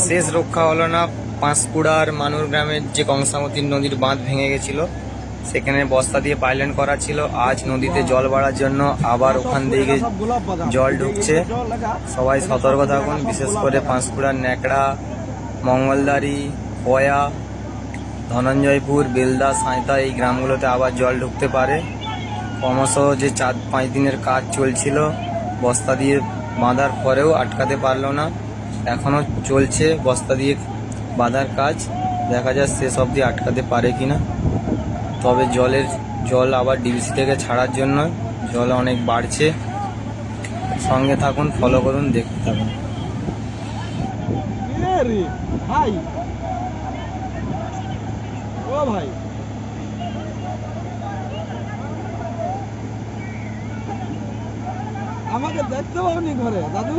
শেষ রক্ষা হলো না। পাঁশকুড়ার মানুর গ্রামের যে কংসাবতী নদীর বাঁধ ভেঙে গেছিল, সেখানে বস্তা দিয়ে পাইলিং করা ছিল। আজ নদীতে জল বাড়ার জন্য আবার ওখান থেকে জল ঢুকছে। সবাই সতর্ক থাকুন, বিশেষ করে পাঁশকুড়ার ন্যাকড়া, মঙ্গলদারি, কয়া, ধনঞ্জয়পুর, বেলদা, সাঁইতা এই গ্রামগুলোতে আবার জল ঢুকতে পারে। ক্রমশ যে 4-5 দিনের কাজ চলছিল বস্তা দিয়ে বাঁধার পরেও আটকাতে পারলো না, এখনো চলছে বস্তা দিয়ে বাঁধার কাজ। দেখা যাক শেষ অবধি আটকাতে পারে কিনা। তবে জল আবার ডিবিসি থেকে ছাড়ার জন্য জল অনেক বাড়ছে। সঙ্গে থাকুন, ফলো করুন, দেখতে থাকুন। ভাই ও ভাই, আমাকে দেখতে পাবনি ঘরে দাদু।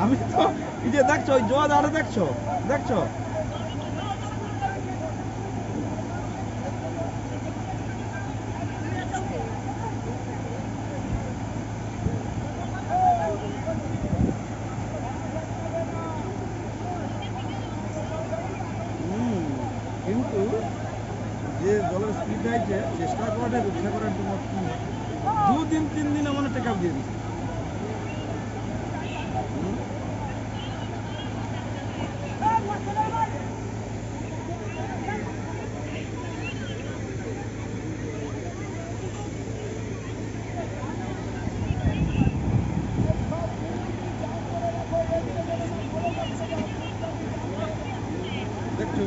আমি তো এই যে দেখছো ওই জোয়া দাঁড়ে দেখছো দেখছো কিন্তু যে জলের স্পিড আছে চেষ্টা করাটা রক্ষা করার জন্য 2-3 দিন এমন টেক আপ দিয়ে দিচ্ছে। দেখছো